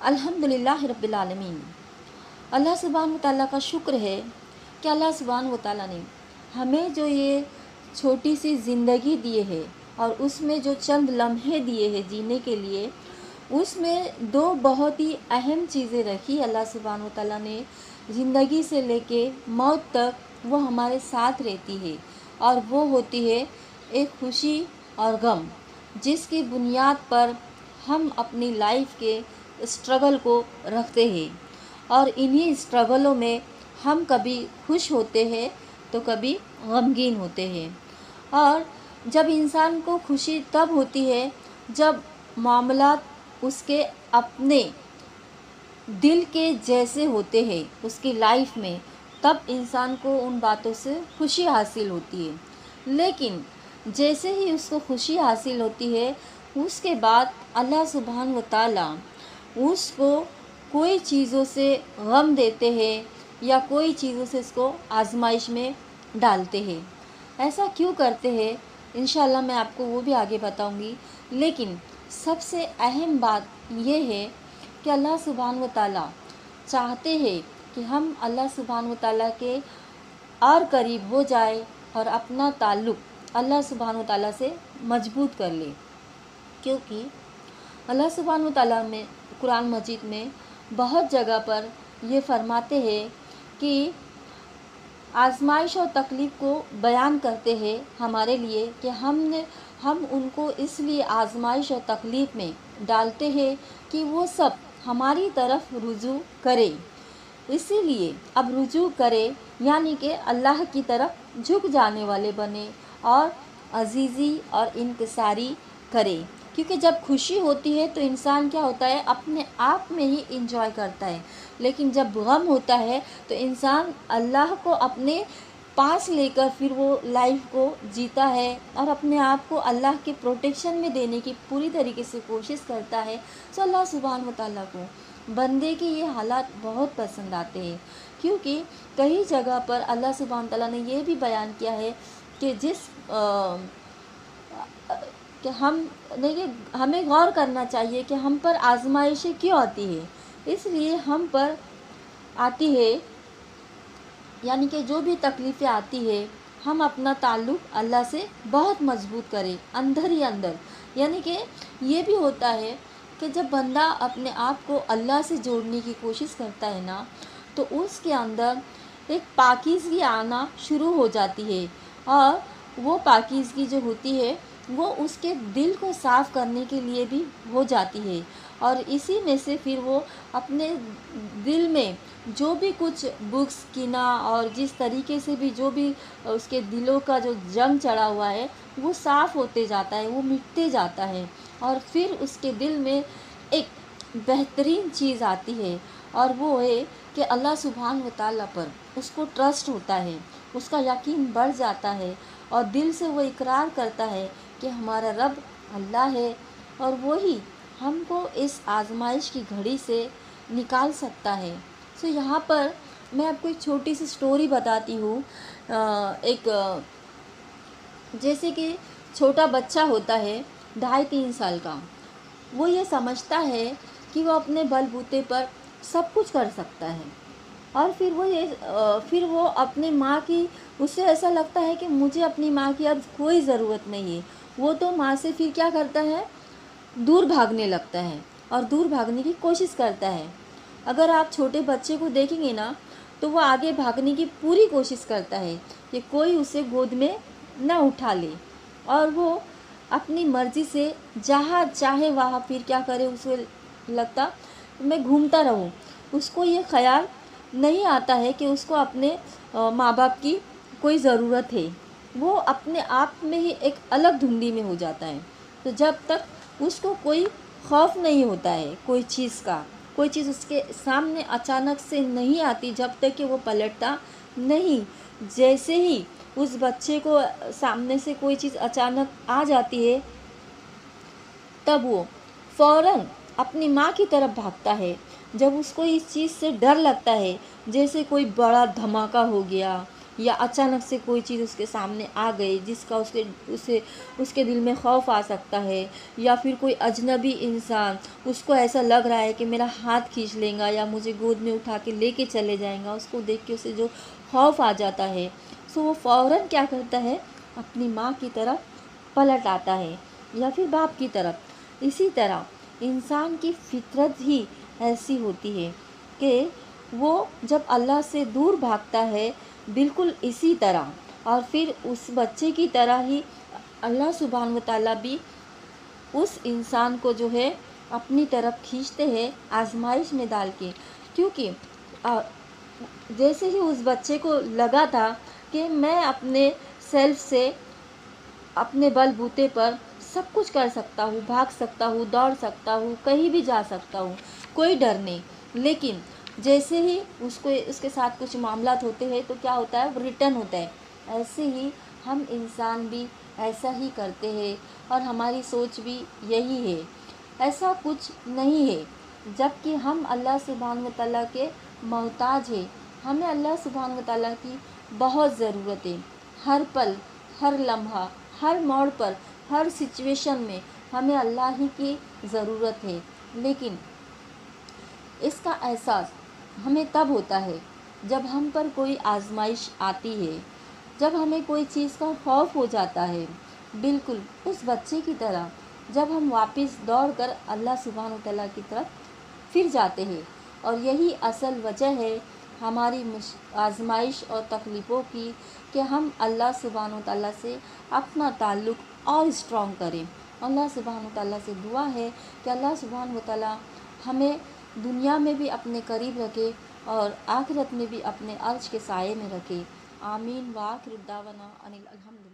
अल्हम्दुलिल्लाह रब्बिल आलमीन। अल्लाह सुब्हान व तआला का शुक्र है कि अल्लाह सुब्हान व तआला ने हमें जो ये छोटी सी ज़िंदगी दिए है और उसमें जो चंद लम्हे दिए हैं जीने के लिए, उसमें दो बहुत ही अहम चीज़ें रखी अल्लाह सुब्हान व तआला ने। ज़िंदगी से लेके मौत तक वो हमारे साथ रहती है और वो होती है एक खुशी और गम, जिसकी बुनियाद पर हम अपनी लाइफ के स्ट्रगल को रखते हैं और इन्हीं स्ट्रगलों में हम कभी खुश होते हैं तो कभी गमगीन होते हैं। और जब इंसान को खुशी तब होती है जब मामलात उसके अपने दिल के जैसे होते हैं उसकी लाइफ में, तब इंसान को उन बातों से खुशी हासिल होती है। लेकिन जैसे ही उसको खुशी हासिल होती है उसके बाद अल्लाह सुब्हान व तआला उसको कोई चीज़ों से गम देते हैं या कोई चीज़ों से इसको आजमाइश में डालते हैं। ऐसा क्यों करते हैं इंशाअल्लाह मैं आपको वो भी आगे बताऊंगी। लेकिन सबसे अहम बात ये है कि अल्लाह सुब्हान व तआला चाहते हैं कि हम अल्लाह सुब्हान व तआला के और करीब हो जाए और अपना ताल्लुक़ अल्लाह सुब्हान व तआला से मजबूत कर ले। क्योंकि अल्लाह सुब्हान व तआला में कुरान मजीद में बहुत जगह पर ये फरमाते हैं कि आजमाइश और तकलीफ़ को बयान करते हैं हमारे लिए कि हम उनको इसलिए आजमाइश और तकलीफ़ में डालते हैं कि वो सब हमारी तरफ रुजू करे। इसीलिए अब रुजू करे यानी कि अल्लाह की तरफ झुक जाने वाले बने और अजीज़ी और इंकिसारी करे। क्योंकि जब खुशी होती है तो इंसान क्या होता है, अपने आप में ही इंजॉय करता है। लेकिन जब गम होता है तो इंसान अल्लाह को अपने पास लेकर फिर वो लाइफ को जीता है और अपने आप को अल्लाह के प्रोटेक्शन में देने की पूरी तरीके से कोशिश करता है। तो अल्लाह सुब्हान व तआला को बंदे के ये हालात बहुत पसंद आते हैं। क्योंकि कई जगह पर अल्लाह सुब्हान व तआला ने ये भी बयान किया है कि कि हमें गौर करना चाहिए कि हम पर आजमाइशें क्यों आती है। इसलिए हम पर आती है यानी कि जो भी तकलीफ़ें आती है हम अपना ताल्लुक़ अल्लाह से बहुत मजबूत करें अंदर ही अंदर। यानी कि ये भी होता है कि जब बंदा अपने आप को अल्लाह से जोड़ने की कोशिश करता है ना, तो उसके अंदर एक पाकीज़गी आना शुरू हो जाती है और वो पाकीज़गी जो होती है वो उसके दिल को साफ़ करने के लिए भी हो जाती है। और इसी में से फिर वो अपने दिल में जो भी कुछ बुक्स कीना और जिस तरीके से भी जो भी उसके दिलों का जो जंग चढ़ा हुआ है वो साफ़ होते जाता है, वो मिटते जाता है। और फिर उसके दिल में एक बेहतरीन चीज़ आती है और वो है कि अल्लाह सुब्हान व तआला पर उसको ट्रस्ट होता है, उसका यकीन बढ़ जाता है और दिल से वो इकरार करता है कि हमारा रब अल्लाह है और वही हमको इस आजमाइश की घड़ी से निकाल सकता है। सो यहाँ पर मैं आपको एक छोटी सी स्टोरी बताती हूँ। जैसे कि छोटा बच्चा होता है 2.5-3 साल का, वो ये समझता है कि वो अपने बलबूते पर सब कुछ कर सकता है और फिर वो अपनी माँ की, उससे ऐसा लगता है कि मुझे अपनी माँ की अब कोई ज़रूरत नहीं है। वो तो माँ से फिर क्या करता है, दूर भागने लगता है और दूर भागने की कोशिश करता है। अगर आप छोटे बच्चे को देखेंगे ना तो वो आगे भागने की पूरी कोशिश करता है कि कोई उसे गोद में ना उठा ले और वो अपनी मर्ज़ी से जहाँ चाहे वहाँ फिर क्या करे, उसे लगता मैं घूमता रहूँ। उसको ये ख्याल नहीं आता है कि उसको अपने माँ बाप की कोई ज़रूरत है। वो अपने आप में ही एक अलग धुंधी में हो जाता है। तो जब तक उसको कोई खौफ नहीं होता है कोई चीज़ का, कोई चीज़ उसके सामने अचानक से नहीं आती, जब तक कि वो पलटता नहीं। जैसे ही उस बच्चे को सामने से कोई चीज़ अचानक आ जाती है तब वो फ़ौरन अपनी माँ की तरफ भागता है। जब उसको इस चीज़ से डर लगता है, जैसे कोई बड़ा धमाका हो गया یا اچانک سے کوئی چیز اس کے سامنے آ گئی جس کا اس کے دل میں خوف آ سکتا ہے، یا پھر کوئی اجنبی انسان اس کو ایسا لگ رہا ہے کہ میرا ہاتھ کھینچ لے گا یا مجھے گود میں اٹھا کے لے کے چلے جائیں گا، اس کو دیکھ کے اسے جو خوف آ جاتا ہے، سو وہ فوراً کیا کرتا ہے، اپنی ماں کی طرف پلٹ آتا ہے یا پھر باپ کی طرف۔ اسی طرح انسان کی فطرت ہی ایسی ہوتی ہے کہ وہ جب اللہ سے دور بھاگتا ہے، بالکل اسی طرح، اور پھر اس بچے کی طرح ہی اللہ سبحانہ و تعالیٰ بھی اس انسان کو جو ہے اپنی طرف کھینچتے ہیں آزمائش میں ڈال کے، کیونکہ جیسے ہی اس بچے کو لگا تھا کہ میں اپنے سیلف سے، اپنے بل بوتے پر سب کچھ کر سکتا ہوں، بھاگ سکتا ہوں، دوڑ سکتا ہوں، کہیں بھی جا سکتا ہوں، کوئی ڈر نہیں، لیکن جیسے ہی اس کے ساتھ کچھ معاملات ہوتے ہیں تو کیا ہوتا ہے، ریٹرن ہوتا ہے۔ ایسے ہی ہم انسان بھی ایسا ہی کرتے ہیں، اور ہماری سوچ بھی یہی ہے۔ ایسا کچھ نہیں ہے، جب کہ ہم اللہ سبحانہ و تعالیٰ کے محتاج ہیں، ہمیں اللہ سبحانہ و تعالیٰ کی بہت ضرورت ہے۔ ہر پل، ہر لمحہ، ہر موڑ پر، ہر سچویشن میں ہمیں اللہ ہی کی ضرورت ہے، لیکن اس کا احساس ہمیں تب ہوتا ہے جب ہم پر کوئی آزمائش آتی ہے، جب ہمیں کوئی چیز کا خوف ہو جاتا ہے، بالکل اس بچے کی طرح، جب ہم واپس دوڑ کر اللہ سبحانہ تعالیٰ کی طرف پھر جاتے ہیں۔ اور یہی اصل وجہ ہے ہماری آزمائش اور تکلیفوں کی، کہ ہم اللہ سبحانہ تعالیٰ سے اپنا تعلق اور اسٹرانگ کریں۔ اللہ سبحانہ تعالیٰ سے دعا ہے کہ اللہ سبحانہ تعالیٰ ہمیں دنیا میں بھی اپنے قریب رکھے اور آخرت میں بھی اپنے عرش کے سائے میں رکھے۔ آمین۔ وآخر دعوانا ان الحمد للہ۔